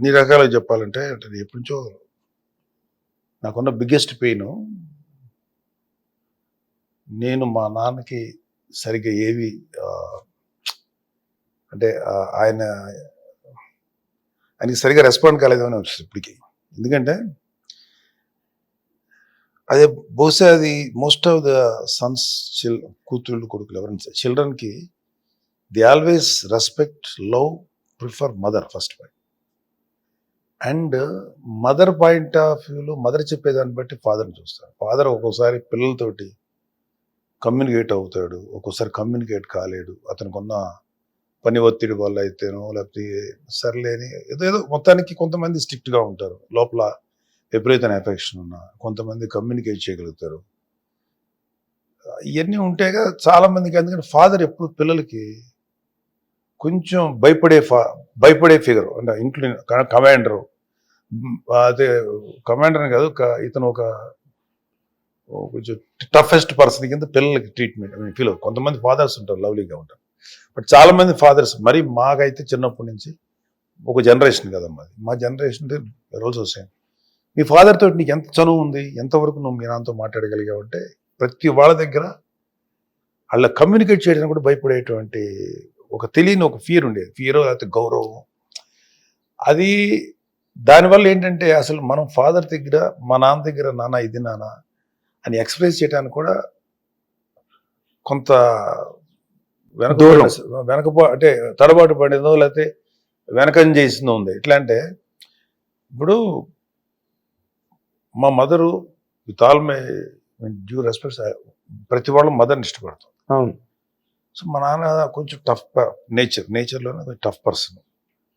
అన్ని రకాలుగా చెప్పాలంటే అంటే ఎప్పటి నుంచో నాకున్న బిగ్గెస్ట్ పెయిన్ నేను మా నాన్నకి సరిగ్గా ఏవి అంటే ఆయనకి సరిగ్గా రెస్పాండ్ కాలేదని వచ్చింది ఇప్పటికి. ఎందుకంటే అదే బహుశా అది మోస్ట్ ఆఫ్ ద సన్స్ కూతుళ్ళు కొడుకులు ఎవరైనా చిల్డ్రన్కి they always respect love prefer mother first point. And mother point of వ్యూలో మదర్ చెప్పేదాన్ని బట్టి ఫాదర్ని చూస్తారు. ఫాదర్ ఒక్కోసారి పిల్లలతోటి కమ్యూనికేట్ అవుతాడు, ఒక్కోసారి కమ్యూనికేట్ కాలేడు. అతనికి ఉన్న పని ఒత్తిడి వల్ల అయితేనో లేకపోతే సర్లేని ఏదో మొత్తానికి కొంతమంది స్ట్రిక్ట్గా ఉంటారు, లోపల విపరీతమైన ఎఫెక్షన్ ఉన్నా కొంతమంది కమ్యూనికేట్ చేయగలుగుతారు. ఇవన్నీ ఉంటేగా చాలామందికి. ఎందుకంటే ఫాదర్ ఎప్పుడు పిల్లలకి కొంచెం భయపడే ఫిగర్ అంటే ఇంట్లో కమాండరు. అదే కమాండర్ అని కాదు, ఇతను ఒక కొంచెం టఫెస్ట్ పర్సన్ కింద పిల్లలకి ట్రీట్మెంట్ ఫీల్ అవుతుంది. కొంతమంది ఫాదర్స్ ఉంటారు, లవ్లీగా ఉంటారు. బట్ చాలామంది ఫాదర్స్ మరి మాకైతే చిన్నప్పటి నుంచి ఒక జనరేషన్ కదమ్మా, మా జనరేషన్ రోజు వస్తాయి. మీ ఫాదర్ తోటి నీకు ఎంత చనువు ఉంది, ఎంతవరకు నువ్వు మీ నాన్నతో మాట్లాడగలిగావు అంటే ప్రతి వాళ్ళ దగ్గర వాళ్ళ కమ్యూనికేట్ చేయడానికి కూడా భయపడేటువంటి ఒక తెలియని ఒక ఫియర్ ఉండేది. ఫియర్ లేకపోతే గౌరవం. అది దానివల్ల ఏంటంటే అసలు మనం ఫాదర్ దగ్గర మా నాన్న దగ్గర నాన్న ఇది నాన్న అని ఎక్స్ప్రెస్ చేయడానికి కూడా కొంత అంటే తడబాటు పడిందో లేకపోతే వెనకం చేసిందో ఉంది. ఎట్లా అంటే ఇప్పుడు మా mother with all my due respects ప్రతి వాళ్ళు మదర్ని ఇష్టపడతాం. అవును. సో మా నాన్న కొంచెం టఫ్ నేచర్లోనే కొంచెం టఫ్ పర్సన్.